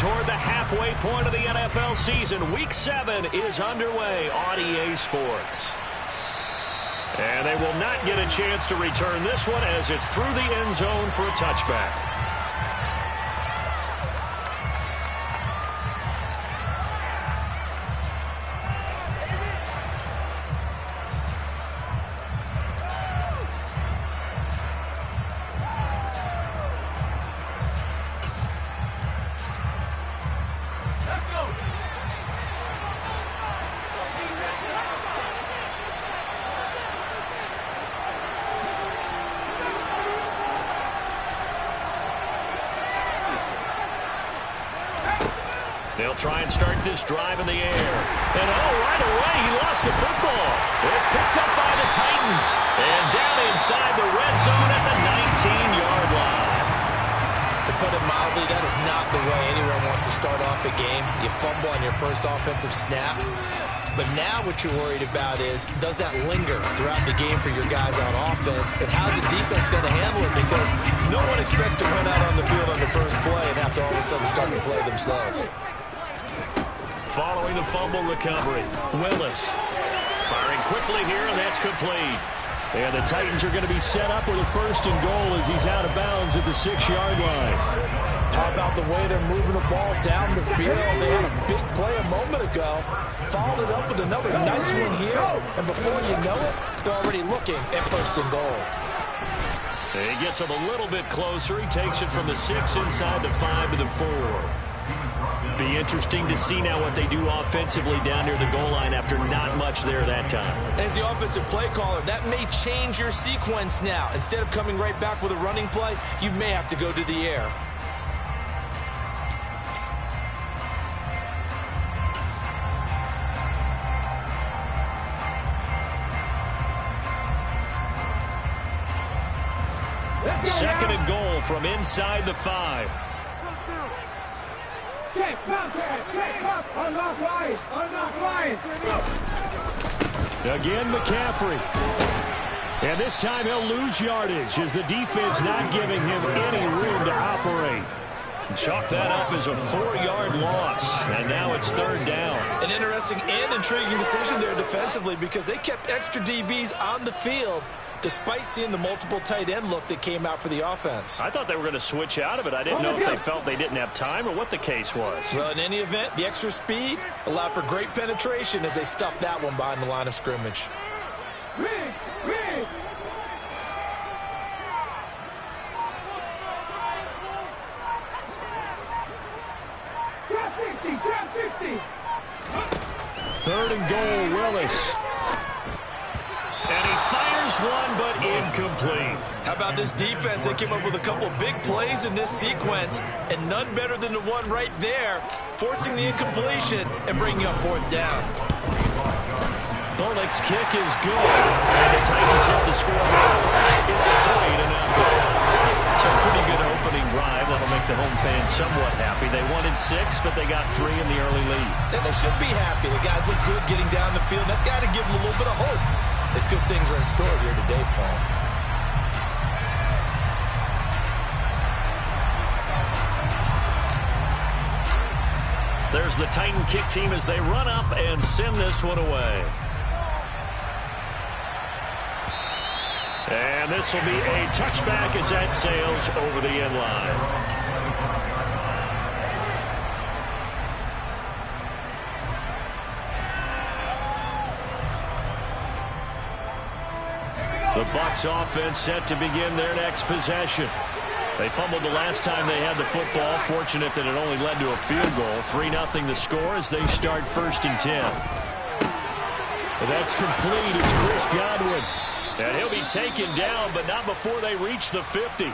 toward the halfway point of the NFL season. Week 7 is underway on EA Sports. And they will not get a chance to return this one as it's through the end zone for a touchback. They'll try and start this drive in the air. And right away, he lost the football. It's picked up by the Titans. And down inside the red zone at the 19-yard line. To put it mildly, that is not the way anyone wants to start off a game. You fumble on your first offensive snap. But now what you're worried about is, does that linger throughout the game for your guys on offense? And how's the defense going to handle it? Because no one expects to run out on the field on the first play and have to all of a sudden start to play themselves. Following the fumble recovery, Willis firing quickly here, and that's complete. And the Titans are going to be set up with a 1st and goal as he's out of bounds at the 6-yard line. How about the way they're moving the ball down the field? They had a big play a moment ago, followed it up with another nice one here, and before you know it, they're already looking at 1st and goal. He gets him a little bit closer. He takes it from the 6 inside the 5 to the 4. Be interesting to see now what they do offensively down near the goal line after not much there that time. As the offensive play caller, that may change your sequence now. Instead of coming right back with a running play, you may have to go to the air. Second and goal from inside the 5. Again, McCaffrey. And this time he'll lose yardage as the defense not giving him any room to operate. Chalk that up as a 4-yard loss, and now it's 3rd down. An interesting and intriguing decision there defensively because they kept extra DBs on the field despite seeing the multiple tight end look that came out for the offense. I thought they were going to switch out of it. I didn't know if they felt they didn't have time or what the case was. Well, in any event, the extra speed allowed for great penetration as they stuffed that one behind the line of scrimmage. Third and goal, Willis. And he fires one, but incomplete. How about this defense? They came up with a couple big plays in this sequence, and none better than the one right there, forcing the incompletion and bringing up 4th down. Bullock's kick is good, and the Titans hit the scoreboard first. It's 3-0. So a pretty good opening drive. That'll make the home fans somewhat happy. They wanted 6, but they got 3 in the early lead. And they should be happy. The guys look good getting down the field. That's got to give them a little bit of hope that good things are in store here today for them. There's the Titan kick team as they run up and send this one away. And this will be a touchback as that sails over the end line. The Bucs offense set to begin their next possession. They fumbled the last time they had the football. Fortunate that it only led to a field goal. 3-0 the score as they start 1st and 10. That's complete. It's Chris Godwin. And he'll be taken down, but not before they reach the 50.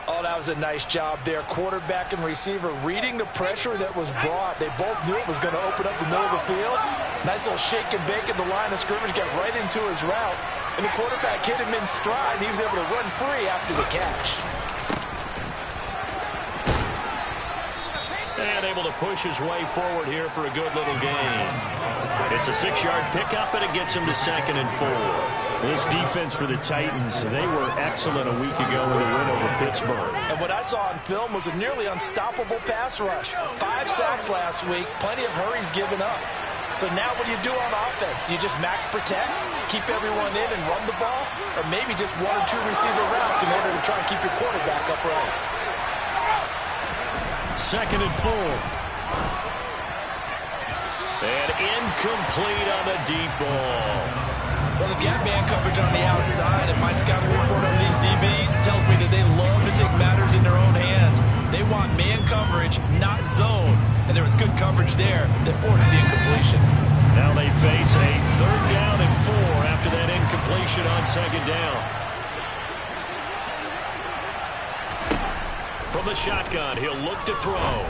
Oh, that was a nice job there. Quarterback and receiver reading the pressure that was brought. They both knew it was going to open up the middle of the field. Nice little shake and bake at the line of scrimmage, got right into his route. And the quarterback hit him in stride, and he was able to run free after the catch. And able to push his way forward here for a good little gain. It's a 6-yard pickup, and it gets him to 2nd and 4. This defense for the Titans, they were excellent a week ago in the win over Pittsburgh. And what I saw on film was a nearly unstoppable pass rush. 5 sacks last week, plenty of hurries given up. So now what do you do on offense? You just max protect, keep everyone in and run the ball, or maybe just 1 or 2 receiver routes in order to try and keep your quarterback upright. 2nd and 4. And incomplete on the deep ball. Well, they've got man coverage on the outside, and my scouting report on these DBs tells me that they love to take matters in their own hands. They want man coverage, not zone. And there was good coverage there that forced the incompletion. Now they face a 3rd down and 4 after that incompletion on 2nd down. From the shotgun, he'll look to throw.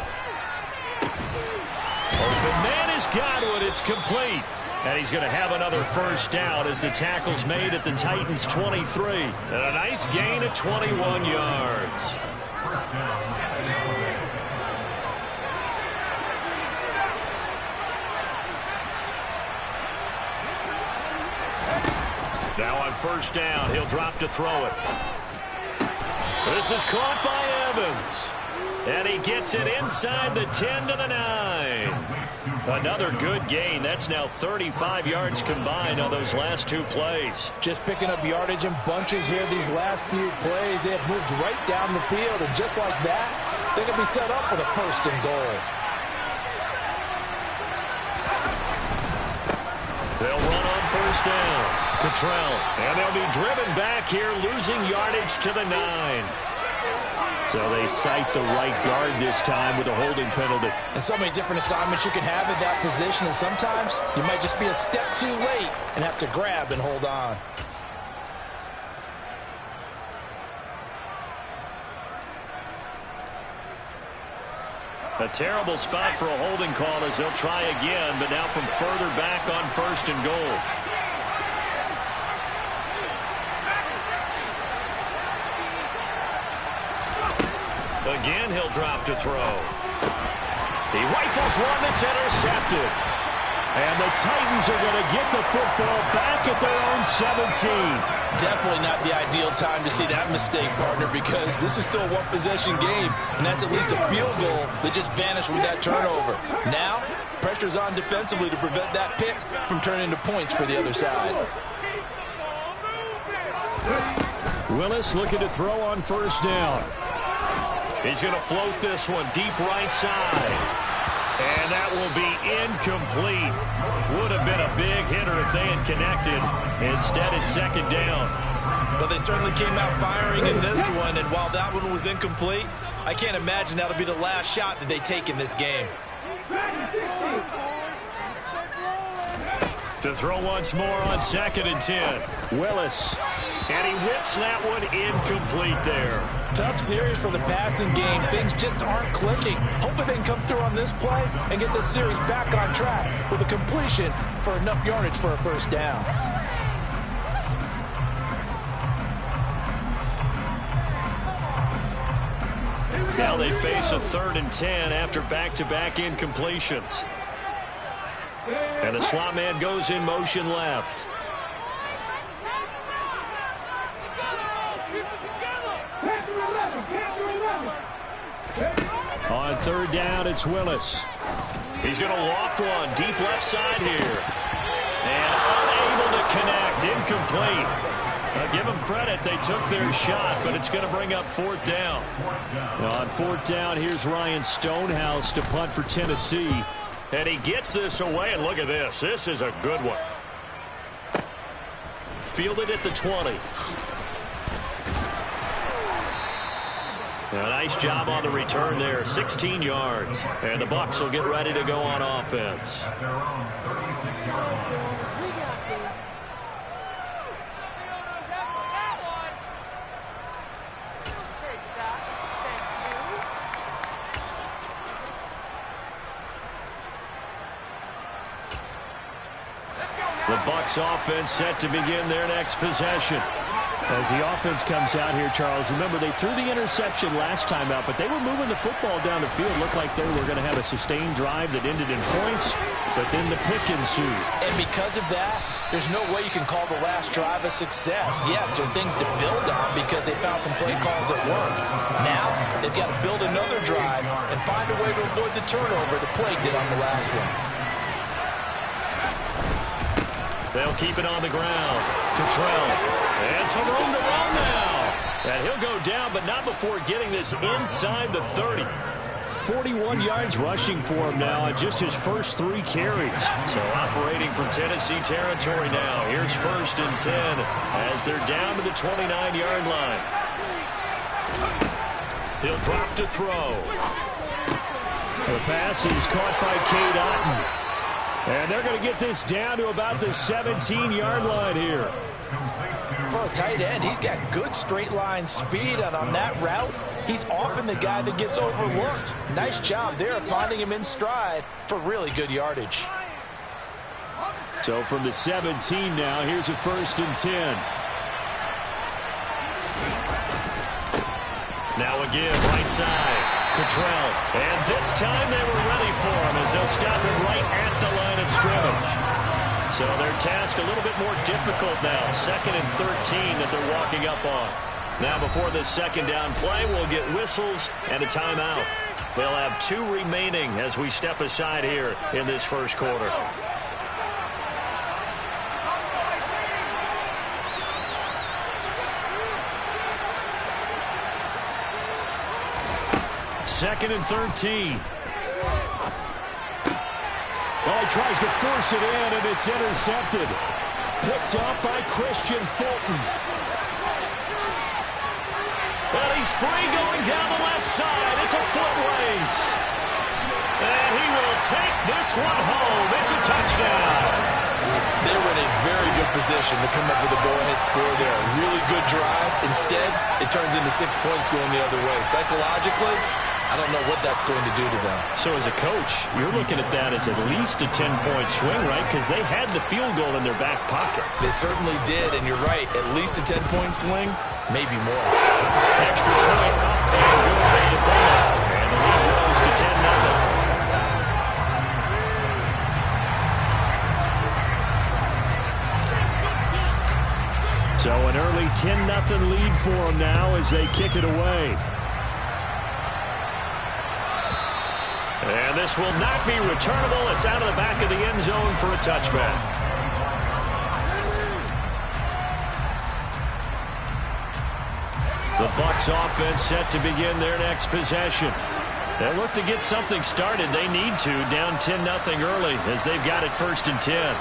Open man has got one. It's complete. And he's going to have another 1st down as the tackle's made at the Titans' 23. And a nice gain of 21 yards. Now on 1st down, he'll drop to throw it. This is caught by Evans. And he gets it inside the 10 to the 9. Another good gain. That's now 35 yards combined on those last 2 plays. Just picking up yardage in bunches here these last few plays. They have moved right down the field, and just like that, they're going to be set up with a 1st and goal. They'll run on 1st down. Cottrell. And they'll be driven back here, losing yardage to the 9. So they cite the right guard this time with a holding penalty. And so many different assignments you can have in that position, and sometimes you might just be a step too late and have to grab and hold on. A terrible spot for a holding call as they'll try again, but now from further back on 1st and goal. Again, he'll drop to throw. He rifles one that's intercepted. And the Titans are going to get the football back at their own 17. Definitely not the ideal time to see that mistake, partner, because this is still a 1-possession game, and that's at least a field goal that just vanished with that turnover. Now, pressure's on defensively to prevent that pick from turning into points for the other side. Willis looking to throw on 1st down. He's going to float this one deep right side. And that will be incomplete. Would have been a big hitter if they had connected. Instead, it's 2nd down. Well, they certainly came out firing in this one, and while that one was incomplete, I can't imagine that'll be the last shot that they take in this game. To throw once more on 2nd and 10. Willis. And he whips that one incomplete there. Tough series for the passing game. Things just aren't clicking. Hoping they can come through on this play and get this series back on track with a completion for enough yardage for a 1st down. Now they face a 3rd and 10 after back-to-back incompletions. And the slot man goes in motion left. On 3rd down, it's Willis. He's going to loft one deep left side here. And unable to connect. Incomplete. Give them credit. They took their shot, but it's going to bring up 4th down. Now on 4th down, here's Ryan Stonehouse to punt for Tennessee. And he gets this away, and look at this. This is a good one. Fielded at the 20. A nice job on the return there, 16 yards. And the Bucs will get ready to go on offense. The Bucs offense set to begin their next possession. As the offense comes out here, Charles, remember they threw the interception last time out, but they were moving the football down the field. Looked like they were going to have a sustained drive that ended in points, but then the pick ensued. And because of that, there's no way you can call the last drive a success. Yes, there are things to build on because they found some play calls that worked. Now, they've got to build another drive and find a way to avoid the turnover the play did on the last one. They'll keep it on the ground. Cottrell. And some room to run now. And he'll go down, but not before getting this inside the 30. 41 yards rushing for him now on just his first 3 carries. So operating from Tennessee territory now. Here's 1st and 10 as they're down to the 29-yard line. He'll drop to throw. The pass is caught by Cade Otton. And they're going to get this down to about the 17-yard line here. For a tight end, he's got good straight line speed, and on that route, he's often the guy that gets overlooked. Nice job there finding him in stride for really good yardage. So from the 17 now, here's a 1st and 10. Now again, right side. Cottrell. And this time they were ready for him as they'll stop him right at the line of scrimmage. So their task a little bit more difficult now. 2nd and 13 that they're walking up on. Now before this 2nd down play, we'll get whistles and a timeout. They'll have 2 remaining as we step aside here in this first quarter. Second and 13. Well, he tries to force it in, and it's intercepted. Picked up by Christian Fulton. Well, he's free going down the left side. It's a foot race. And he will take this one home. It's a touchdown. They were in a very good position to come up with a go-ahead score there. A really good drive. Instead, it turns into 6 points going the other way. Psychologically, I don't know what that's going to do to them. So as a coach, you're looking at that as at least a 10-point swing, right? Because they had the field goal in their back pocket. They certainly did, and you're right. At least a 10-point swing, maybe more. Extra point up and good way to bring it. And the lead grows to 10-0. So an early 10-0 lead for them now as they kick it away. And this will not be returnable. It's out of the back of the end zone for a touchback. The Bucs offense set to begin their next possession. They'll look to get something started. They need to, down 10-0 early as they've got it 1st and 10.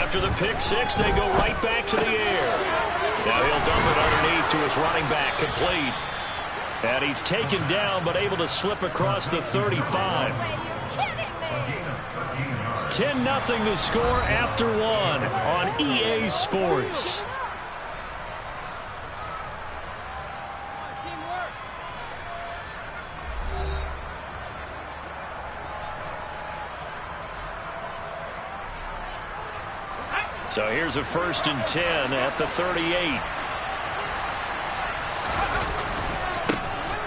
After the pick 6, they go right back to the air. Now he'll dump it underneath to his running back, complete. And he's taken down, but able to slip across the 35. 10-0 the score after 1 on EA Sports. So here's a 1st and 10 at the 38.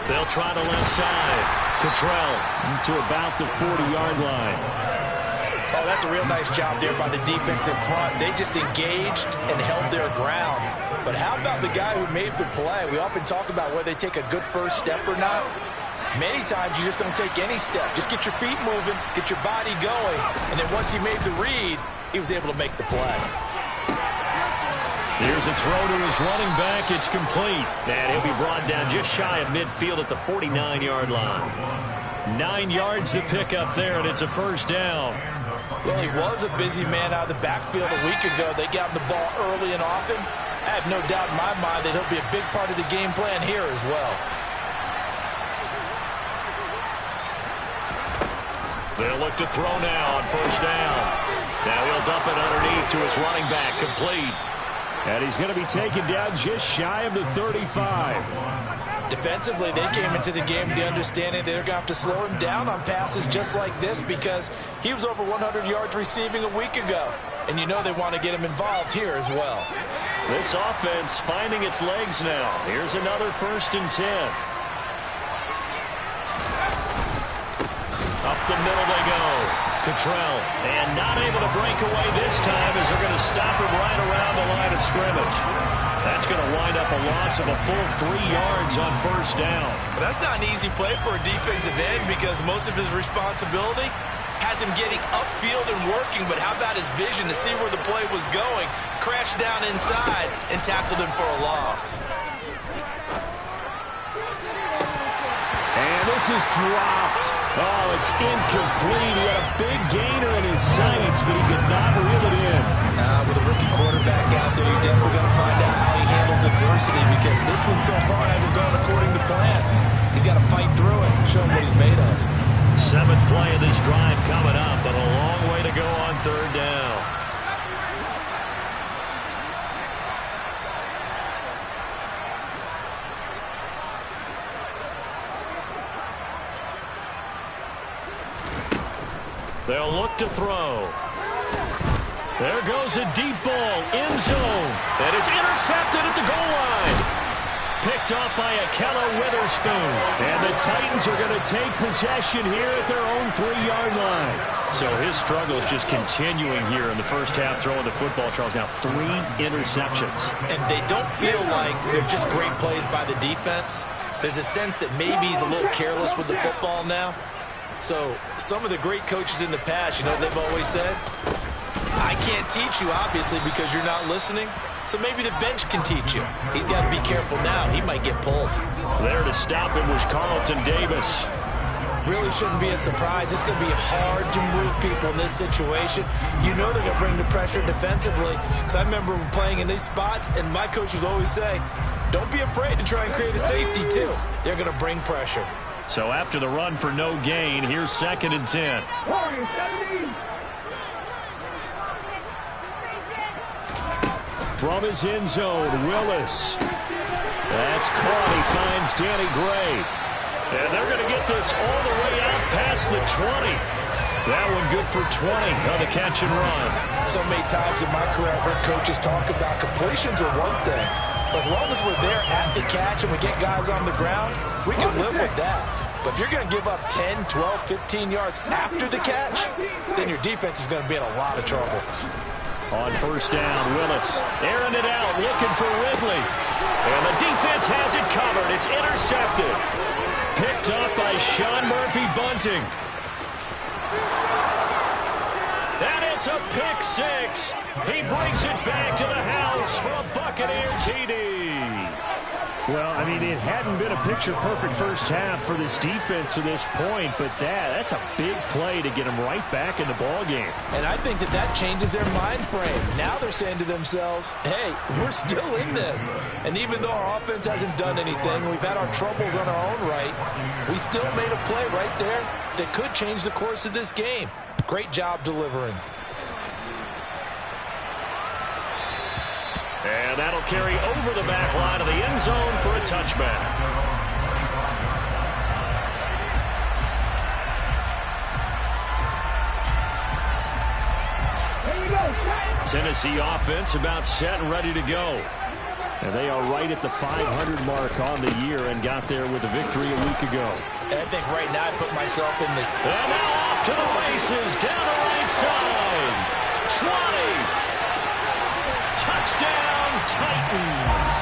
They'll try the left side. Cottrell to about the 40-yard line. Oh, that's a real nice job there by the defensive front. They just engaged and held their ground. But how about the guy who made the play? We often talk about whether they take a good first step or not. Many times you just don't take any step. Just get your feet moving, get your body going, and then once he made the read, he was able to make the play. Here's a throw to his running back. It's complete. And he'll be brought down just shy of midfield at the 49-yard line. 9 yards to pick up there, and it's a 1st down. Well, he was a busy man out of the backfield a week ago. They got him the ball early and often. I have no doubt in my mind that he'll be a big part of the game plan here as well. They'll look to throw now on 1st down. Now he'll dump it underneath to his running back, complete. And he's going to be taken down just shy of the 35. Defensively, they came into the game with the understanding they're going to have to slow him down on passes just like this because he was over 100 yards receiving a week ago. And you know they want to get him involved here as well. This offense finding its legs now. Here's another 1st and 10. Up the middle they go. Cottrell, and not able to break away this time as they're going to stop him right around the line of scrimmage. That's going to wind up a loss of a full 3 yards on 1st down. Well, that's not an easy play for a defensive end because most of his responsibility has him getting upfield and working, but how about his vision to see where the play was going, crashed down inside, and tackled him for a loss. And this is dropped. Oh, it's incomplete. He had a big gainer in his sights, but he could not reel it in. With a rookie quarterback out there, you're definitely going to find out how he handles adversity because this one so far hasn't gone according to plan. He's got to fight through it and show him what he's made of. 7th play of this drive coming up, but a long way to go on 3rd down. They'll look to throw. There goes a deep ball, end zone, and it's intercepted at the goal line. Picked up by Akella Witherspoon, and the Titans are going to take possession here at their own 3-yard line. So his struggle is just continuing here in the first half, throwing the football. Charles, now 3 interceptions. And they don't feel like they're just great plays by the defense. There's a sense that maybe he's a little careless with the football now. So some of the great coaches in the past, you know what they've always said? I can't teach you, obviously, because you're not listening. So maybe the bench can teach you. He's got to be careful now. He might get pulled. There to stop him was Carlton Davis. Really shouldn't be a surprise. It's going to be hard to move people in this situation. You know they're going to bring the pressure defensively. Because I remember playing in these spots, and my coaches always say, don't be afraid to try and create a safety, too. They're going to bring pressure. So after the run for no gain, here's 2nd and 10. From his end zone, Willis. That's caught. He finds Danny Gray. And they're going to get this all the way out past the 20. That one good for 20 on the catch and run. So many times in my career, I've heard coaches talk about completions are one thing. But as long as we're there at the catch and we get guys on the ground, we can live with that. But if you're going to give up 10, 12, 15 yards after the catch, then your defense is going to be in a lot of trouble. On 1st down, Willis airing it out, looking for Ridley. And the defense has it covered. It's intercepted. Picked up by Sean Murphy-Bunting. And it's a pick 6. He brings it back to the house for a Buccaneer TD. Well, I mean, it hadn't been a picture-perfect first half for this defense to this point, but that's a big play to get them right back in the ballgame. And I think that changes their mind frame. Now they're saying to themselves, hey, we're still in this. And even though our offense hasn't done anything, we've had our troubles on our own right, we still made a play right there that could change the course of this game. Great job delivering. And that'll carry over the back line of the end zone for a touchback. Tennessee offense about set and ready to go. And they are right at the 500 mark on the year and got there with a victory a week ago. And I think right now I put myself in the... And now off to the races, down the right side. 20. Touchdown, Titans.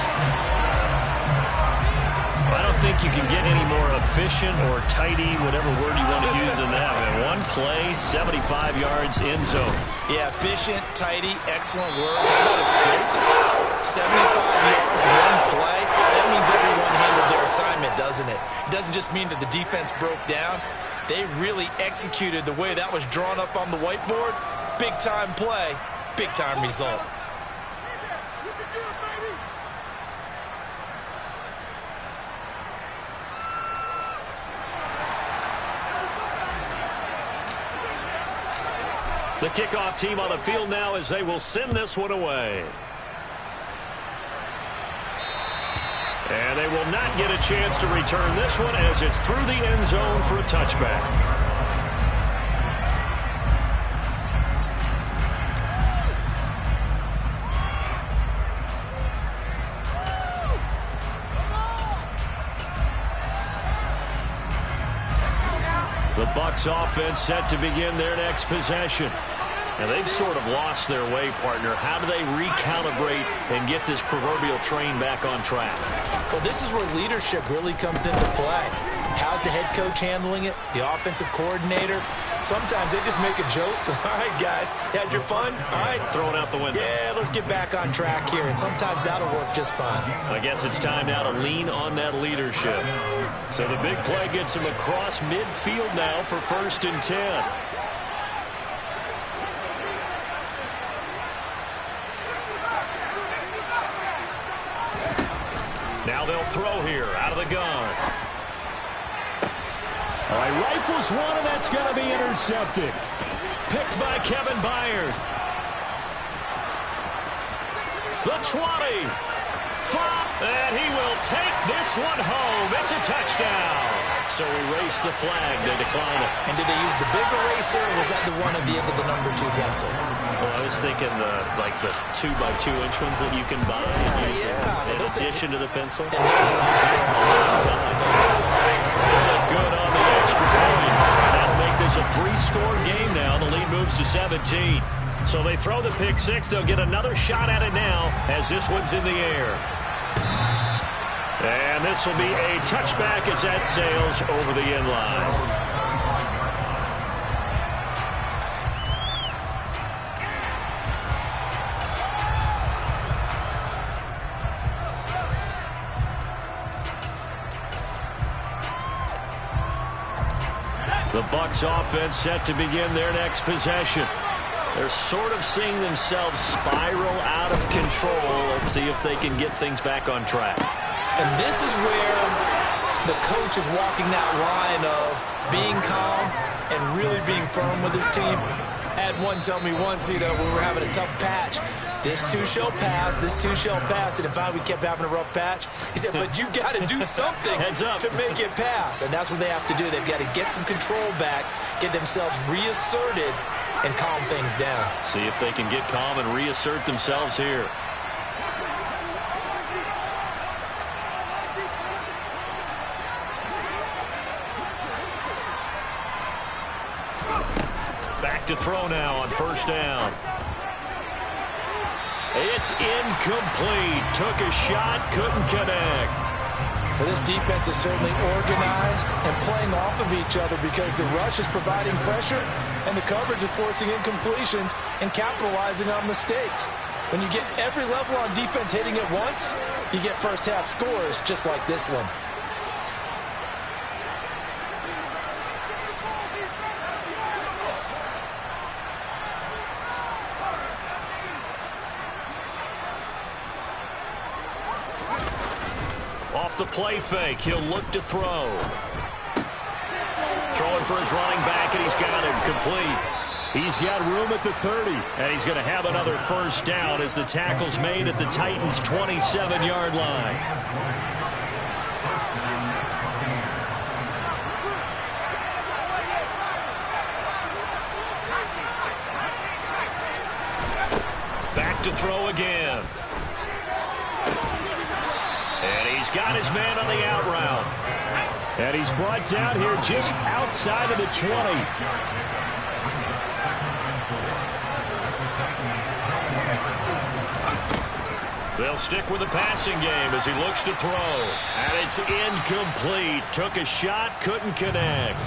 I don't think you can get any more efficient or tidy, whatever word you want to use in that. One play, 75 yards, end zone. Yeah, efficient, tidy, excellent words. How about explosive? 75 yards, one play. That means everyone handled their assignment, doesn't it? It doesn't just mean that the defense broke down. They really executed the way that was drawn up on the whiteboard. Big-time play, big-time result. The kickoff team on the field now as they will send this one away. And they will not get a chance to return this one as it's through the end zone for a touchback. The Bucs offense set to begin their next possession. And they've sort of lost their way, partner. How do they recalibrate and get this proverbial train back on track? Well, this is where leadership really comes into play. How's the head coach handling it? The offensive coordinator? Sometimes they just make a joke. All right, guys, had your fun? All right. Throw it out the window. Yeah, let's get back on track here. And sometimes that'll work just fine. I guess it's time now to lean on that leadership. So the big play gets him across midfield now for 1st and 10. Now they'll throw here out of the gun. All right, rifles one, and that's going to be intercepted. Picked by Kevin Byard. The 20. Flop, and he will take this one home. It's a touchdown. So erase the flag. They decline it. And did they use the big eraser, or was that the one at the end of the number 2 pencil? Well, I was thinking the 2x2-inch ones that you can buy in addition to the pencil. And those last for a long time. Good on the extra point. That'll make this a 3-score game now. The lead moves to 17. So they throw the pick 6. They'll get another shot at it now as this one's in the air. And this will be a touchback as that sails over the end line. The Bucs offense set to begin their next possession. They're sort of seeing themselves spiral out of control. Let's see if they can get things back on track. And this is where the coach is walking that line of being calm and really being firm with his team. Had one tell me once, we were having a tough patch. This too shall pass, this too shall pass. And finally we kept having a rough patch. He said, but you got to do something to make it pass. And that's what they have to do. They've got to get some control back, get themselves reasserted, and calm things down. See if they can get calm and reassert themselves here. Back to throw now on 1st down. It's incomplete. Took a shot, couldn't connect. Well, this defense is certainly organized and playing off of each other because the rush is providing pressure and the coverage is forcing incompletions and capitalizing on mistakes. When you get every level on defense hitting it once, you get first-half scores just like this one. Off the play fake, he'll look to throw. Throwing for his running back, and he's got him complete. He's got room at the 30, and he's going to have another 1st down as the tackle's made at the Titans' 27-yard line. Back to throw again. And he's got his man on the out route. And he's brought down here just outside of the 20. They'll stick with the passing game as he looks to throw. And it's incomplete. Took a shot, couldn't connect.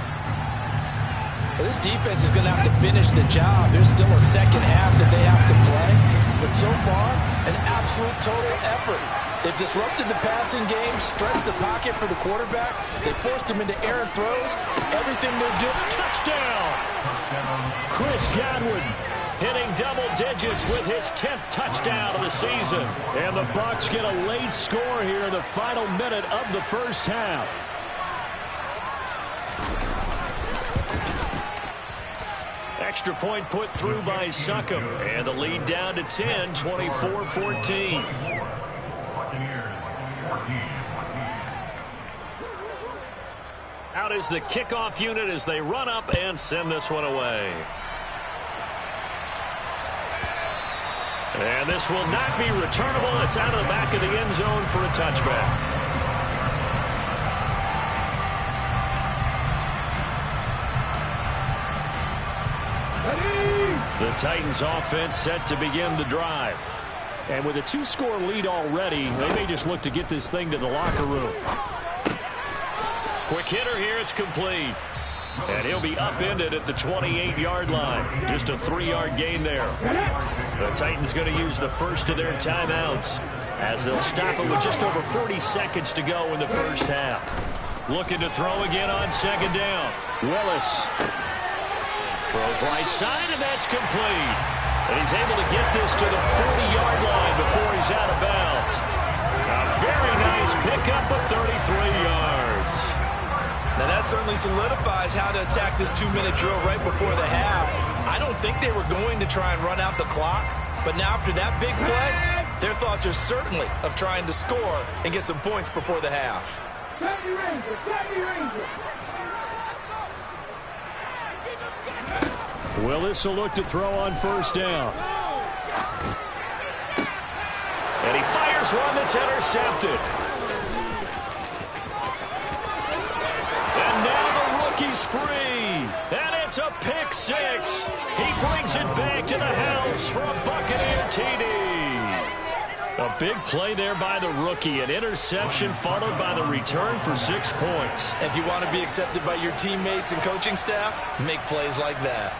Well, this defense is going to have to finish the job. There's still a second half that they have to play. But so far, an absolute total effort. They've disrupted the passing game, stretched the pocket for the quarterback. They forced him into errant throws. Everything they're doing. Touchdown! Chris Godwin hitting double digits with his 10th touchdown of the season. And the Bucs get a late score here in the final minute of the 1st half. Extra point put through by Succop. And the lead down to 10, 24-14. is the kickoff unit as they run up and send this one away. And this will not be returnable. It's out of the back of the end zone for a touchback. The Titans offense set to begin the drive. And with a 2-score lead already, they may just look to get this thing to the locker room. Quick hitter here, it's complete. And he'll be upended at the 28-yard line. Just a 3-yard gain there. The Titans going to use the first of their timeouts as they'll stop it with just over 40 seconds to go in the first half. Looking to throw again on second down. Willis throws right side, and that's complete. And he's able to get this to the 40-yard line before he's out of bounds. A very nice pickup of 33 yards. Now that certainly solidifies how to attack this 2-minute drill right before the half. I don't think they were going to try and run out the clock, but now after that big play, their thoughts are certainly of trying to score and get some points before the half. Willis will look to throw on first down. And he fires one that's intercepted. And now the rookie's free. And it's a pick six. He brings it back to the house for a Buccaneer TD. A big play there by the rookie. An interception followed by the return for 6 points. If you want to be accepted by your teammates and coaching staff, make plays like that.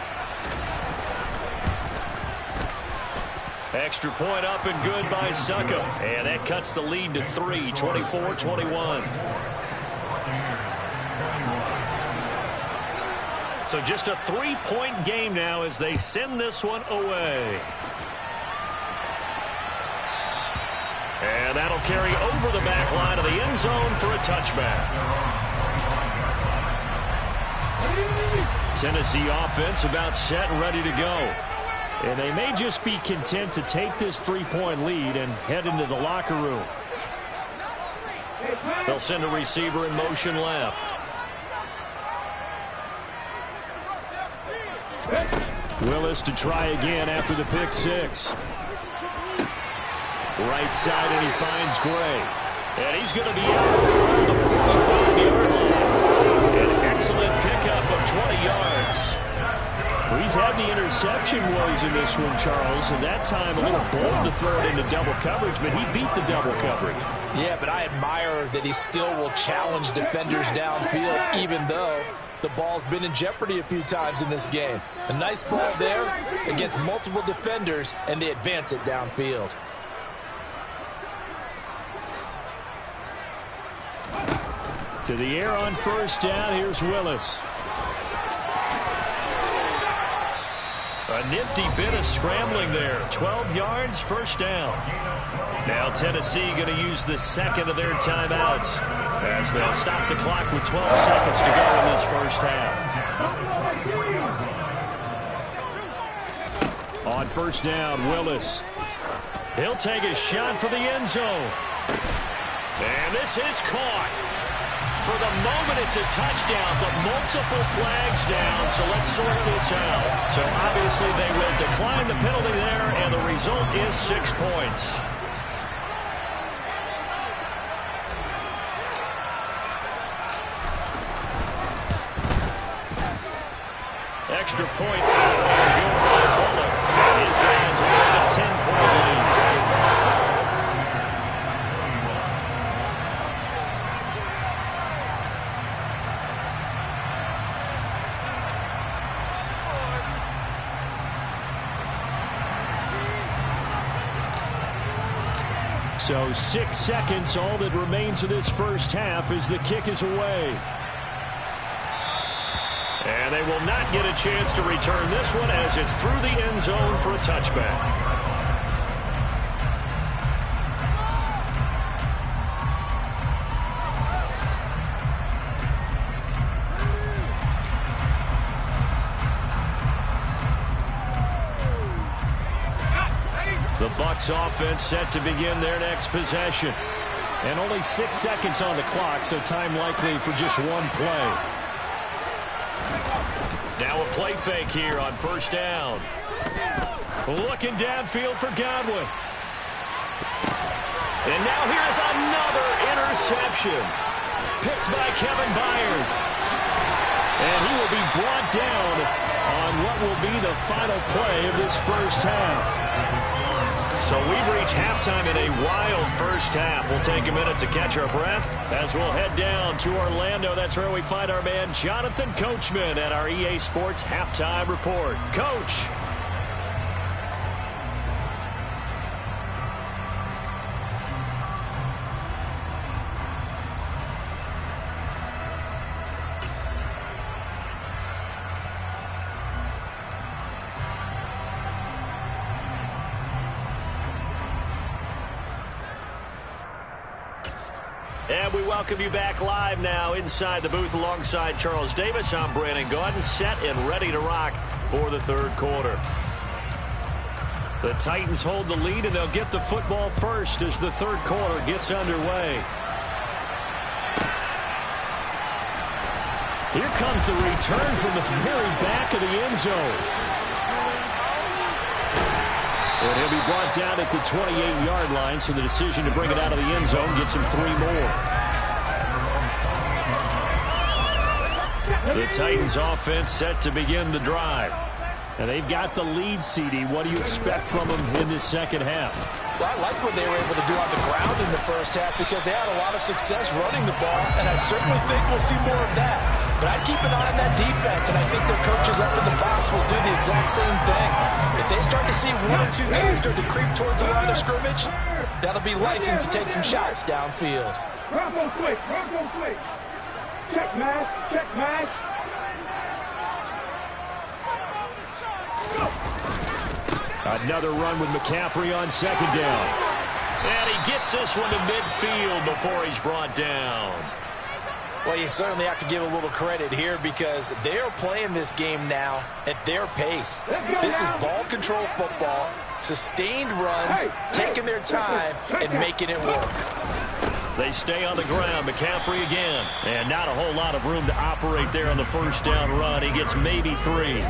Extra point up and good by Succo. And that cuts the lead to 3, 24-21. So just a 3-point game now as they send this one away. And that'll carry over the back line of the end zone for a touchback. Tennessee offense about set and ready to go. And they may just be content to take this 3-point lead and head into the locker room. They'll send a receiver in motion left. Willis to try again after the pick six. Right side, and he finds Gray. And he's going to be out the 45-yard line. An excellent pickup of 20 yards. Well, he's had the interception woes in this one, Charles, and that time a little bold to throw it into double coverage, but he beat the double coverage. Yeah, but I admire that he still will challenge defenders downfield, even though the ball's been in jeopardy a few times in this game. A nice ball there against multiple defenders, and they advance it downfield. To the air on first down, here's Willis. A nifty bit of scrambling there. 12 yards, first down. Now Tennessee going to use the second of their timeouts as they'll stop the clock with 12 seconds to go in this first half. On first down, Willis. He'll take a shot for the end zone. And this is caught. For the moment, it's a touchdown, but multiple flags down, so let's sort this out. So obviously they will decline the penalty there, and the result is 6 points. Extra point and good by Bullock. His guys will take a 10-point lead. So 6 seconds, all that remains of this first half as the kick is away. And they will not get a chance to return this one as it's through the end zone for a touchback. The Bucs offense set to begin their next possession. And only 6 seconds on the clock, so time likely for just one play. Now a play fake here on first down. Looking downfield for Godwin. And now here's another interception. Picked by Kevin Byard. And he will be brought down on what will be the final play of this first half. So we've reached halftime in a wild first half. We'll take a minute to catch our breath as we'll head down to Orlando. That's where we find our man Jonathan Coachman at our EA Sports Halftime Report. Coach. And we welcome you back live now inside the booth alongside Charles Davis. I'm Brandon Gaudin, set and ready to rock for the third quarter. The Titans hold the lead, and they'll get the football first as the third quarter gets underway. Here comes the return from the very back of the end zone. And he'll be brought down at the 28-yard line, so the decision to bring it out of the end zone gets him 3 more. The Titans offense set to begin the drive. And they've got the lead, CD. What do you expect from them in this second half? Well, I like what they were able to do on the ground in the first half because they had a lot of success running the ball, and I certainly think we'll see more of that. But I'd keep an eye on that defense, and I think their coaches up in the box will do the exact same thing. If they start to see 1 or 2 guys start to creep towards the line of scrimmage, that'll be license to take some shots downfield. Check mash, check mash. Another run with McCaffrey on second down. And he gets this one to midfield before he's brought down. Well, you certainly have to give a little credit here because they are playing this game now at their pace. This is ball control football, sustained runs, taking their time, and making it work. They stay on the ground. McCaffrey again. And not a whole lot of room to operate there on the first down run. He gets maybe 3.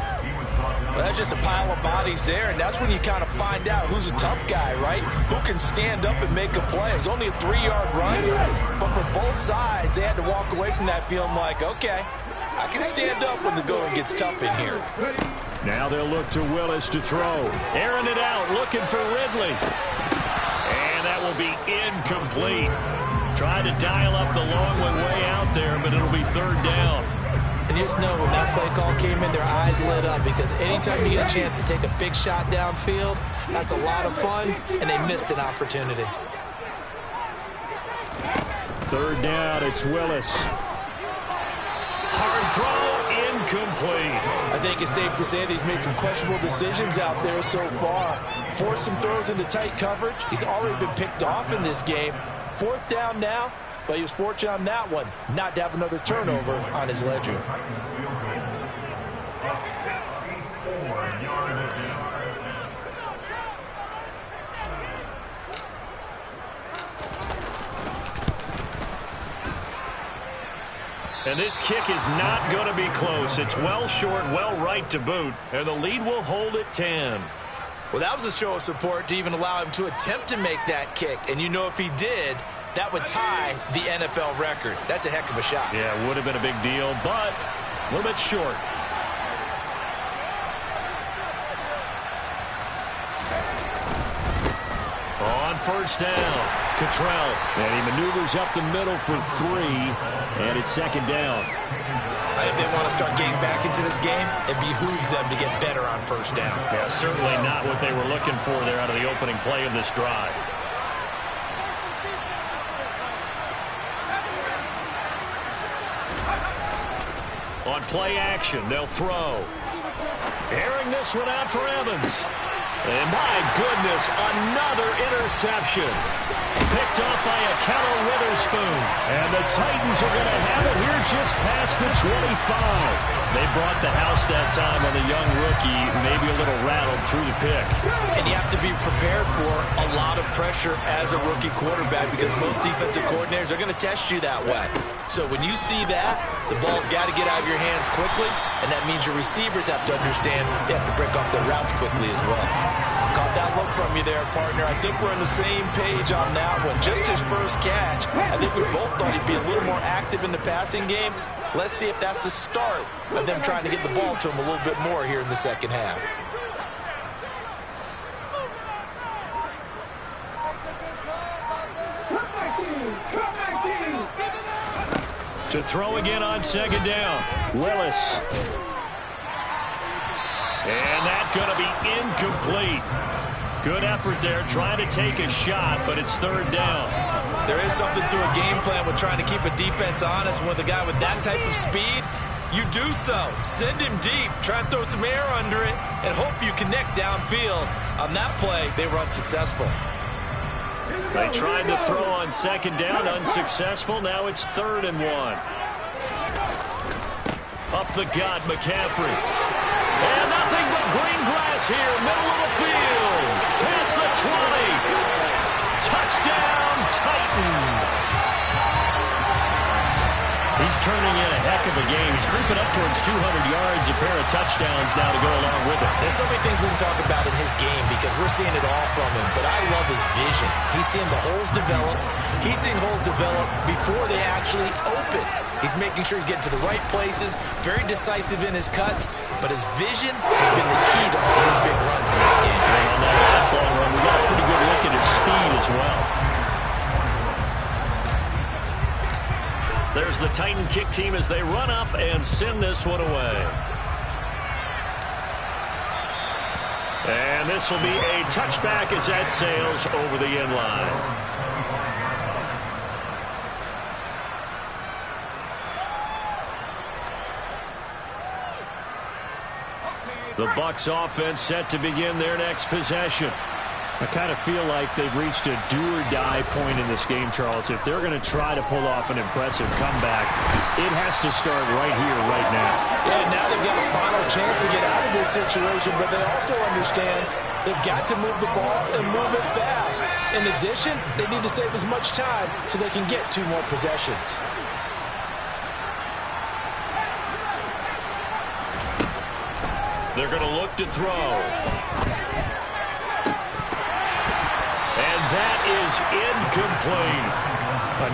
Well, that's just a pile of bodies there, and that's when you kind of find out who's a tough guy, right? Who can stand up and make a play. It was only a 3-yard run, but for both sides, they had to walk away from that feeling like, okay, I can stand up when the going gets tough in here. Now they'll look to Willis to throw. Airing it out, looking for Ridley. And that will be incomplete. Tried to dial up the long one way out there, but it'll be third down. And you just know when that play call came in, their eyes lit up because anytime you get a chance to take a big shot downfield, that's a lot of fun, and they missed an opportunity. Third down, it's Willis. Hard throw, incomplete. I think it's safe to say that he's made some questionable decisions out there so far. Forced some throws into tight coverage. He's already been picked off in this game. Fourth down now. But he was fortunate on that one, not to have another turnover on his ledger. And this kick is not going to be close. It's well short, well right to boot, and the lead will hold at 10. Well, that was a show of support to even allow him to attempt to make that kick. And you know if he did, that would tie the NFL record. That's a heck of a shot. Yeah, it would have been a big deal, but a little bit short. On first down, Cottrell. And he maneuvers up the middle for 3, and it's second down. If they want to start getting back into this game, it behooves them to get better on first down. Yeah, certainly not what they were looking for there out of the opening play of this drive. On play action, they'll throw. Airing this one out for Evans. And my goodness, another interception. Picked off by a Keller Witherspoon. And the Titans are going to have it here just past the 25. They brought the house that time on the young rookie, maybe a little rattled through the pick. And you have to be prepared for a lot of pressure as a rookie quarterback because most defensive coordinators are going to test you that way. So when you see that, the ball's got to get out of your hands quickly, and that means your receivers have to understand they have to break off their routes quickly as well. Caught that look from you there, partner. I think we're on the same page on that one. Just his first catch, I think we both thought he'd be a little more active in the passing game. Let's see if that's the start of them trying to get the ball to him a little bit more here in the second half. To throw again on second down. Willis. And that's going to be incomplete. Good effort there, trying to take a shot, but it's third down. There is something to a game plan with trying to keep a defense honest. With a guy with that type of speed, you do so. Send him deep, try and throw some air under it, and hope you connect downfield. On that play, they were unsuccessful. They tried to throw on second down, unsuccessful. Now it's 3rd and 1. Up the gut, McCaffrey. And nothing but green grass here, middle of the field. Past the 20. Touchdown, Titans. He's turning in a heck of a game. He's creeping up towards 200 yards, a pair of touchdowns now to go along with it. There's so many things we can talk about in his game because we're seeing it all from him, but I love his vision. He's seeing the holes develop. He's seeing holes develop before they actually open. He's making sure he's getting to the right places, very decisive in his cuts, but his vision has been the key to all these big runs in this game. And on that last long run, we got a pretty good look at his speed as well. There's the Titan kick team as they run up and send this one away. And this will be a touchback as that sails over the end line. The Bucs offense set to begin their next possession. I kind of feel like they've reached a do-or-die point in this game, Charles. If they're going to try to pull off an impressive comeback, it has to start right here, right now. Yeah, now they've got a final chance to get out of this situation, but they also understand they've got to move the ball and move it fast. In addition, they need to save as much time so they can get 2 more possessions. They're going to look to throw. And that is incomplete.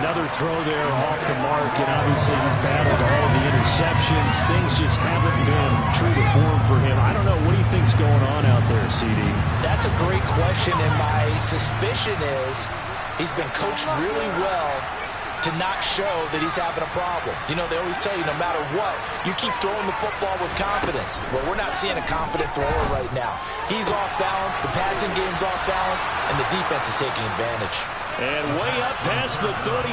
Another throw there off the mark, and obviously he's battled all the interceptions. Things just haven't been true to form for him. I don't know. What do you think's going on out there, CD? That's a great question, and my suspicion is he's been coached really well to not show that he's having a problem. You know, they always tell you no matter what, you keep throwing the football with confidence. Well, we're not seeing a confident thrower right now. He's off balance, the passing game's off balance, and the defense is taking advantage. And way up past the 30.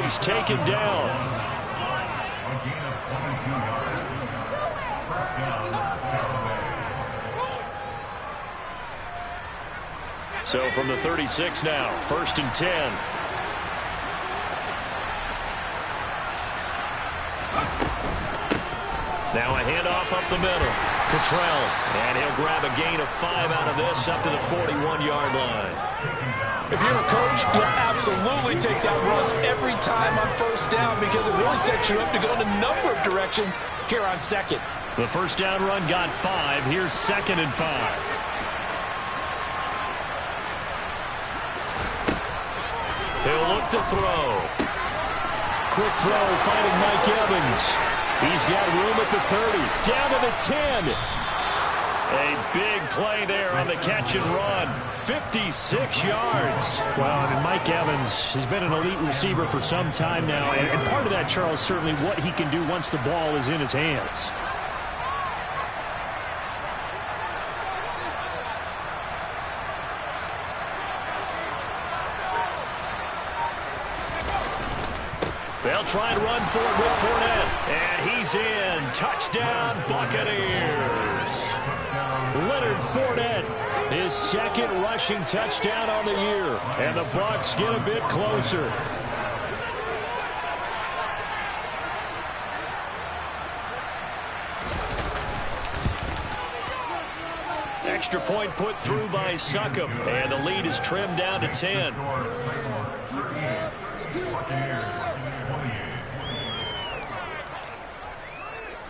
He's taken down. So from the 36 now, 1st and 10. Now a handoff up the middle. Cottrell, and he'll grab a gain of 5 out of this up to the 41-yard line. If you're a coach, you'll absolutely take that run every time on 1st down because it really sets you up to go in a number of directions here on 2nd. The 1st down run got 5. Here's 2nd and 5. He'll look to throw. Quick throw, finding Mike Evans. He's got room at the 30, down to the 10. A big play there on the catch and run. 56 yards. Well, I mean, Mike Evans has been an elite receiver for some time now. And part of that, Charles, certainly what he can do once the ball is in his hands. They'll try and run for it with Fournette. And he's in. Touchdown, Buccaneers. Leonard Fournette, his 2nd rushing touchdown on the year. And the Bucs get a bit closer. Extra point put through by Succop. And the lead is trimmed down to 10.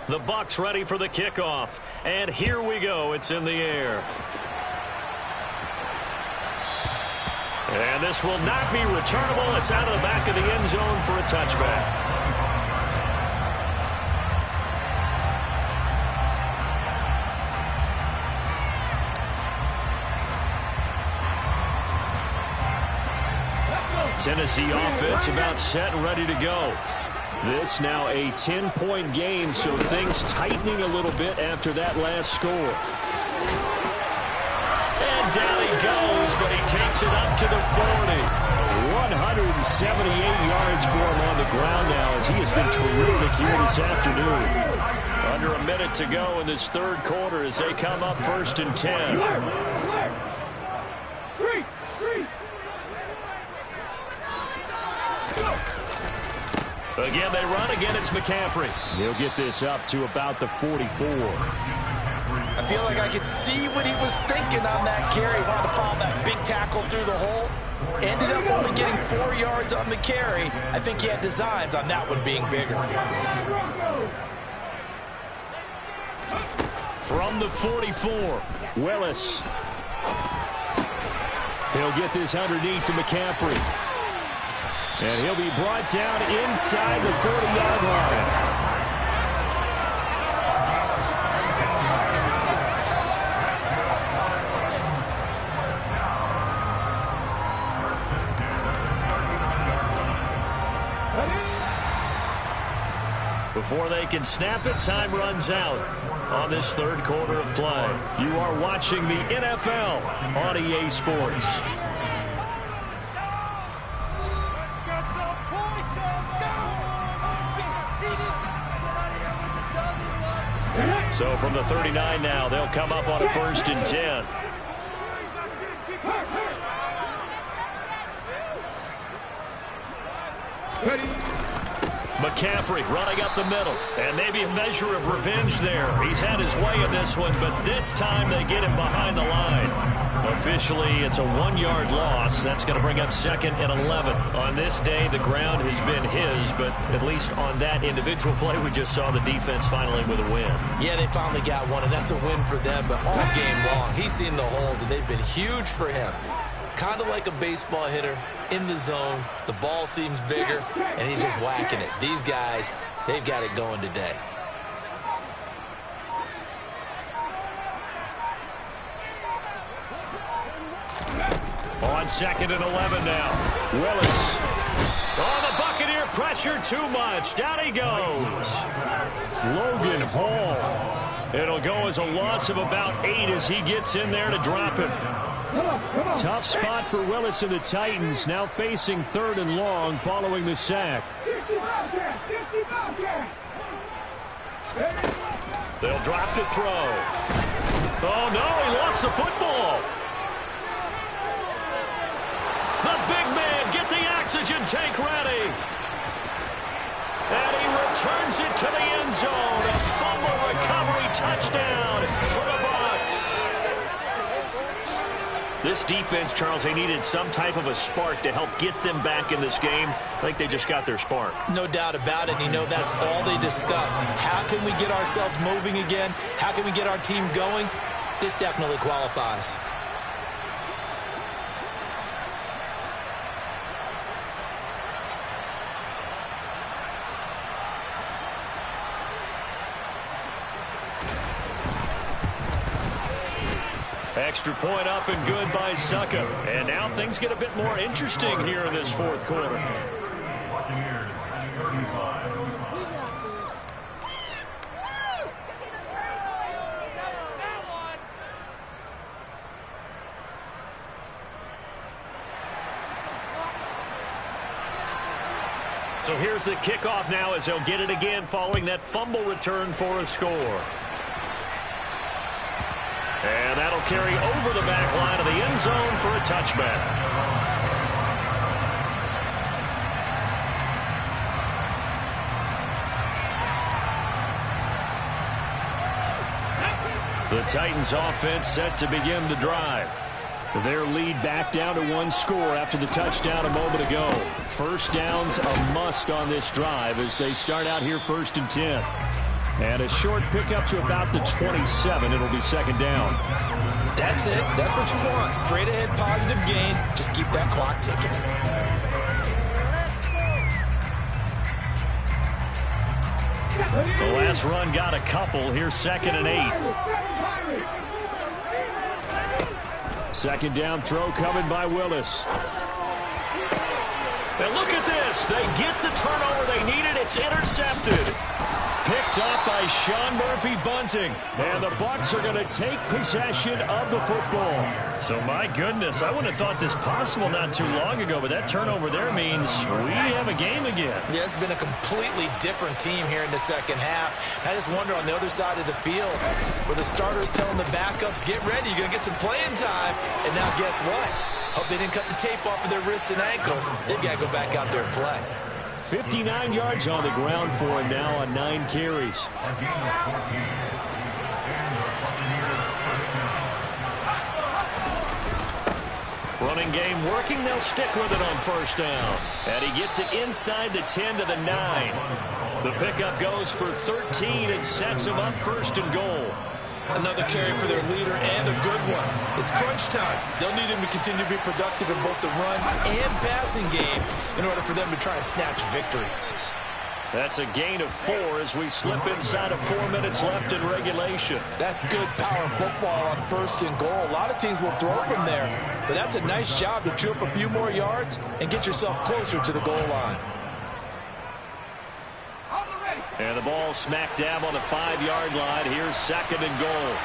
The Bucs ready for the kickoff. And here we go. It's in the air. And this will not be returnable. It's out of the back of the end zone for a touchback. Tennessee offense about set and ready to go. This now a 10-point game, so things tightening a little bit after that last score. And down he goes, but he takes it up to the 40. 178 yards for him on the ground now as he has been terrific here this afternoon. Under a minute to go in this 3rd quarter as they come up 1st and 10. Again, they run. Again, it's McCaffrey. He'll get this up to about the 44. I feel like I could see what he was thinking on that carry. He wanted to follow that big tackle through the hole. Ended up only getting 4 yards on the carry. I think he had designs on that one being bigger. From the 44, Willis. He'll get this underneath to McCaffrey. And he'll be brought down inside the 40-yard line. Before they can snap it, time runs out on this 3rd quarter of play. You are watching the NFL on EA Sports. So from the 39 now, they'll come up on a 1st and 10. McCaffrey running up the middle, and maybe a measure of revenge there. He's had his way in this one, but this time they get him behind the line. Officially, it's a 1-yard loss. That's going to bring up 2nd and 11. On this day, the ground has been his, but at least on that individual play, we just saw the defense finally with a win. Yeah, they finally got one, and that's a win for them, but all game long, he's seen the holes, and they've been huge for him. Kind of like a baseball hitter in the zone. The ball seems bigger, and he's just whacking it. These guys, they've got it going today. On 2nd and 11 now. Willis. Oh, the Buccaneer pressure too much. Down he goes. Logan Hall. It'll go as a loss of about 8 as he gets in there to drop him. Tough spot for Willis and the Titans, now facing 3rd and long following the sack. They'll drop to throw. Oh, no, he lost the football. The big man, get the oxygen tank ready. And he returns it to the end zone. A fumble recovery touchdown for the Bucs. This defense, Charles, they needed some type of a spark to help get them back in this game. I think they just got their spark. No doubt about it. And you know, that's all they discussed. How can we get ourselves moving again? How can we get our team going? This definitely qualifies. Extra point up and good by Suckup. And now things get a bit more interesting here in this 4th quarter. So here's the kickoff now as they'll get it again following that fumble return for a score. And that'll carry over the back line of the end zone for a touchback. The Titans offense set to begin the drive. Their lead back down to 1 score after the touchdown a moment ago. First down's a must on this drive as they start out here 1st and 10. And a short pickup to about the 27. It'll be 2nd down. That's it. That's what you want. Straight ahead positive gain. Just keep that clock ticking. The last run got a couple. Here's 2nd and 8. 2nd down throw coming by Willis. And look at this. They get the turnover they needed. It's intercepted. Picked up by Sean Murphy-Bunting. And the Bucs are going to take possession of the football. So, my goodness, I wouldn't have thought this possible not too long ago, but that turnover there means we have a game again. Yeah, it's been a completely different team here in the 2nd half. I just wonder on the other side of the field where the starters telling the backups, get ready, you're going to get some playing time. And now guess what? Hope they didn't cut the tape off of their wrists and ankles. They've got to go back out there and play. 59 yards on the ground for him now on 9 carries. Running game working. They'll stick with it on 1st down. And he gets it inside the 10 to the 9. The pickup goes for 13 and sets him up 1st and goal. Another carry for their leader and a good one. It's crunch time. They'll need him to continue to be productive in both the run and passing game in order for them to try and snatch victory. That's a gain of 4 as we slip inside of 4 minutes left in regulation. That's good power football on 1st and goal. A lot of teams will throw from there, but that's a nice job to chew up a few more yards and get yourself closer to the goal line. And the ball smack dab on the 5-yard line. Here's 2nd and goal.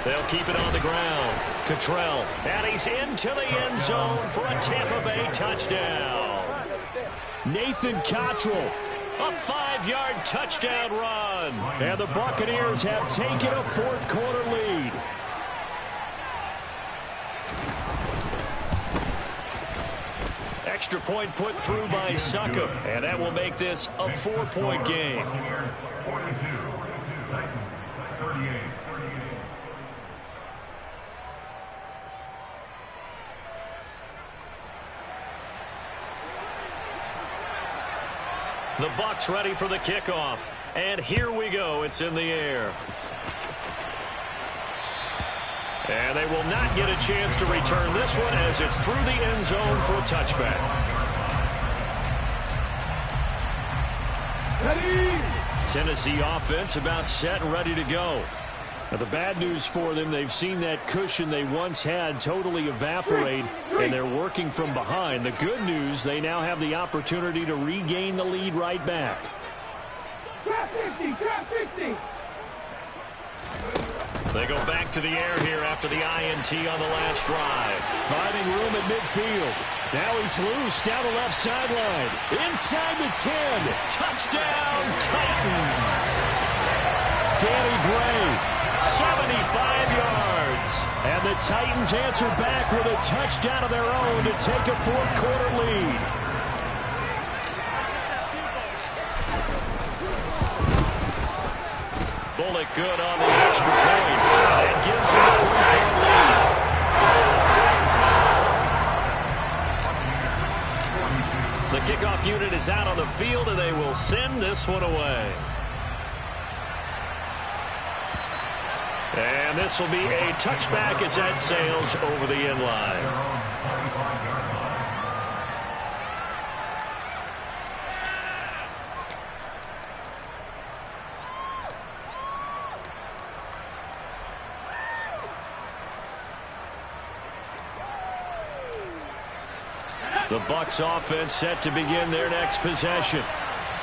They'll keep it on the ground. Cottrell, and he's into the end zone for a Tampa Bay touchdown. Nathan Cottrell, a 5-yard touchdown run. And the Buccaneers have taken a 4th quarter lead. Extra point put through by Suckup, and that will make this a 4-point game. The Bucs ready for the kickoff, and here we go. It's in the air. And they will not get a chance to return this one as it's through the end zone for a touchback. Tennessee offense about set and ready to go. Now, the bad news for them, they've seen that cushion they once had totally evaporate, and they're working from behind. The good news, they now have the opportunity to regain the lead right back. Trap 50! They go back to the air here after the INT on the last drive. Finding room at midfield. Now he's loose down the left sideline. Inside the 10. Touchdown, Titans. Danny Gray, 75 yards. And the Titans answer back with a touchdown of their own to take a fourth-quarter lead. Bullock good on the extra point. That gives him a 3-point lead. The kickoff unit is out on the field, and they will send this one away. And this will be a touchback as that sails over the end line. The Bucs offense set to begin their next possession.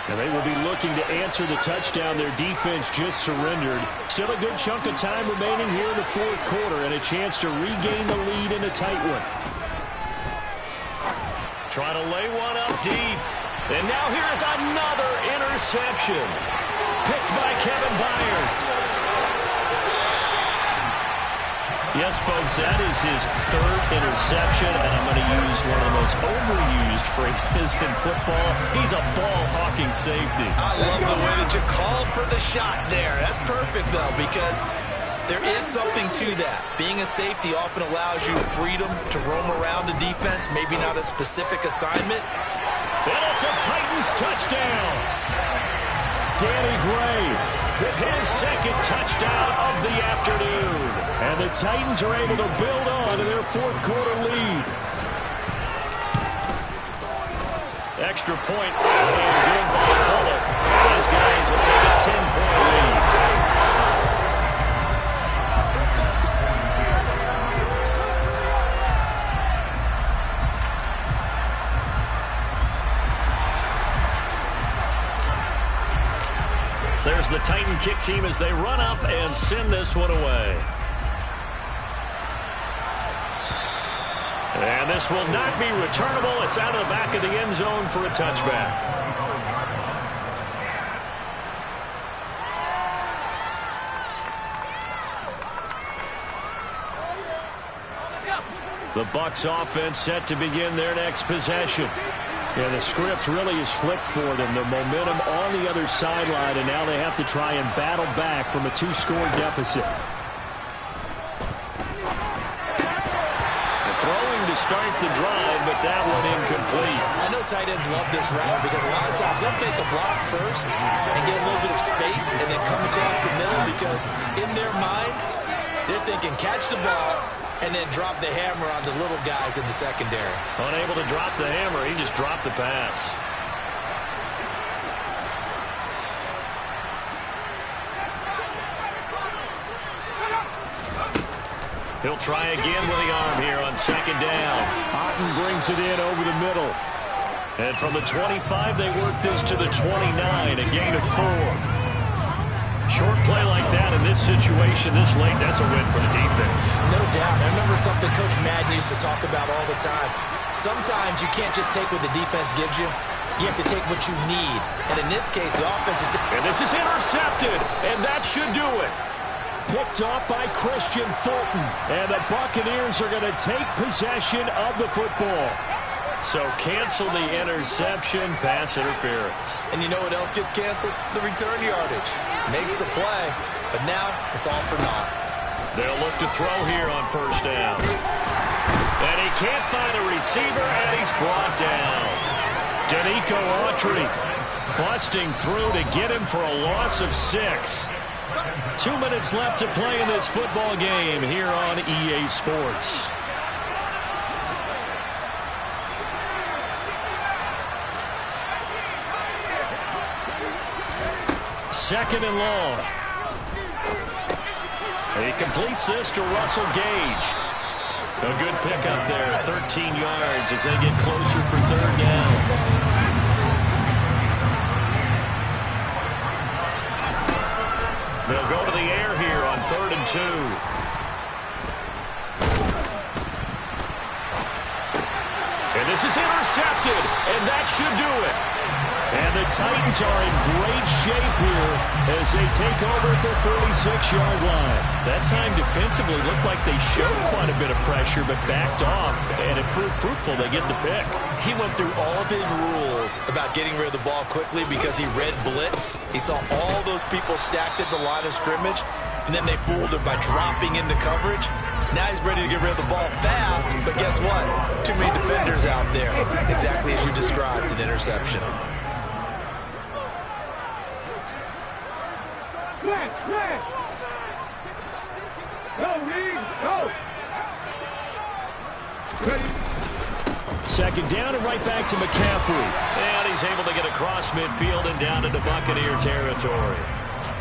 And they will be looking to answer the touchdown their defense just surrendered. Still a good chunk of time remaining here in the fourth quarter and a chance to regain the lead in a tight one. Trying to lay one up deep. And now here's another interception. Picked by Kevin Byard. Yes, folks, that is his third interception, and I'm going to use one of the most overused phrases in football. He's a ball-hawking safety. I love the way that you called for the shot there. That's perfect, though, because there is something to that. Being a safety often allows you freedom to roam around the defense, maybe not a specific assignment. And it's a Titans touchdown. Danny Gray with his second touchdown of the afternoon. And the Titans are able to build on to their fourth quarter lead. Extra point and good by Bullock. Those guys will take a 10-point lead. There's the Titan kick team as they run up and send this one away. And this will not be returnable. It's out of the back of the end zone for a touchback. The Bucs offense set to begin their next possession. Yeah, the script really is flipped for them. The momentum on the other sideline, and now they have to try and battle back from a 2-score deficit. Throwing to start the drive, but that one incomplete. I know tight ends love this route because a lot of times they'll take a block first and get a little bit of space and then come across the middle because in their mind, they're thinking catch the ball and then drop the hammer on the little guys in the secondary. Unable to drop the hammer, he just dropped the pass. He'll try again with the arm here on second down. Otten brings it in over the middle. And from the 25, they work this to the 29, a gain of 4. Short play like that in this situation this late, that's a win for the defense. No doubt. I remember something Coach Madden used to talk about all the time. Sometimes you can't just take what the defense gives you. You have to take what you need. And in this case, the offense is... And this is intercepted, and that should do it. Picked off by Christian Fulton. And the Buccaneers are going to take possession of the football. So cancel the interception, pass interference. And you know what else gets canceled? The return yardage. Makes the play, but now it's all for naught. They'll look to throw here on first down. And he can't find a receiver, and he's brought down. Danico Autry busting through to get him for a loss of 6. 2 minutes left to play in this football game here on EA Sports. Second and long. He completes this to Russell Gage. A good pickup there, 13 yards as they get closer for third down. They'll go to the air here on 3rd and 2. And this is intercepted, and that should do it. And the Titans are in great shape here as they take over at their 46-yard line. That time defensively looked like they showed quite a bit of pressure but backed off, and it proved fruitful. They get the pick. He went through all of his rules about getting rid of the ball quickly because he read blitz. He saw all those people stacked at the line of scrimmage, and then they fooled him by dropping into coverage. Now he's ready to get rid of the ball fast, but guess what? Too many defenders out there. Exactly as you described, an interception. Go, Reeves, go! Second down and right back to McCaffrey. And he's able to get across midfield and down into Buccaneer territory.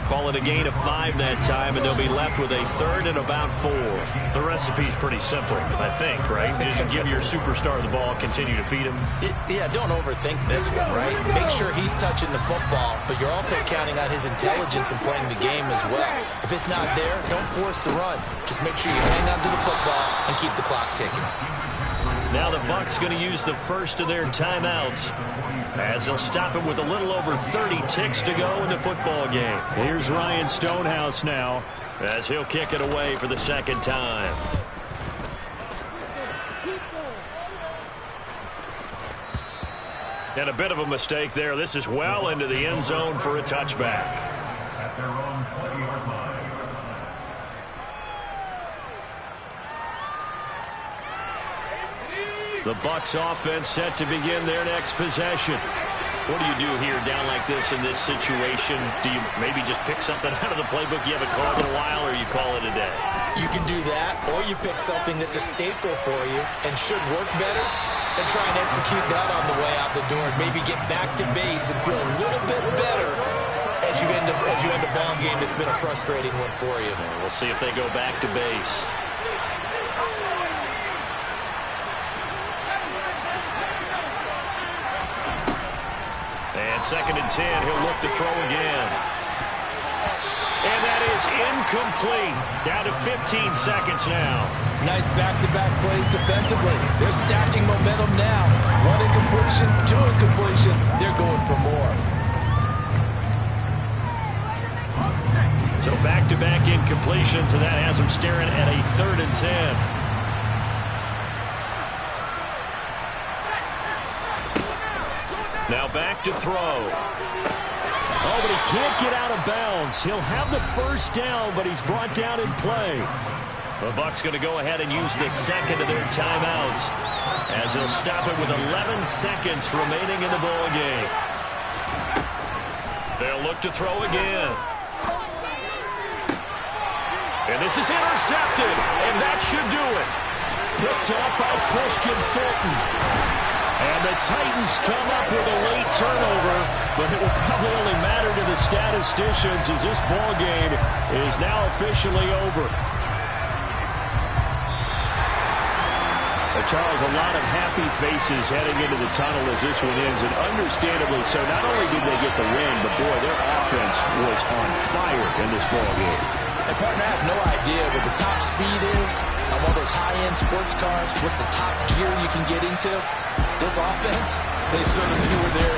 Call it a gain of 5 that time, and they'll be left with a 3rd and about 4. The recipe's pretty simple, I think, right? Just give your superstar the ball, continue to feed him. Yeah, don't overthink this one, right? Make sure he's touching the football, but you're also counting on his intelligence in playing the game as well. If it's not there, don't force the run. Just make sure you hang on to the football and keep the clock ticking. Now the Bucs going to use the first of their timeouts as they'll stop it with a little over 30 ticks to go in the football game. Here's Ryan Stonehouse now as he'll kick it away for the second time. And a bit of a mistake there. This is well into the end zone for a touchback. At their own 20-yard line. The Bucs offense set to begin their next possession. What do you do here down like this in this situation? Do you maybe just pick something out of the playbook you haven't called in a while, or you call it a day? You can do that, or you pick something that's a staple for you and should work better and try and execute that on the way out the door. Maybe get back to base and feel a little bit better as you end a ball game that's been a frustrating one for you. We'll see if they go back to base. And 2nd and 10, he'll look to throw again. And that is incomplete. Down to 15 seconds now. Nice back-to-back plays defensively. They're stacking momentum now. 1 incompletion, 2 incompletion. They're going for more. So back-to-back incompletions, and that has them staring at a 3rd and 10. Now back to throw. Oh, but he can't get out of bounds. He'll have the first down, but he's brought down in play. The Bucs going to go ahead and use the second of their timeouts as they'll stop it with 11 seconds remaining in the ball game. They'll look to throw again. And this is intercepted, and that should do it. Picked up by Christian Fulton. And the Titans come up with a late turnover, but it will probably only matter to the statisticians as this ball game is now officially over. Charles, a lot of happy faces heading into the tunnel as this one ends, and understandably so. Not only did they get the win, but boy, their offense was on fire in this ball game. And partner, I have no idea what the top speed is on all those high-end sports cars. What's the top gear you can get into? This offense, they certainly were there.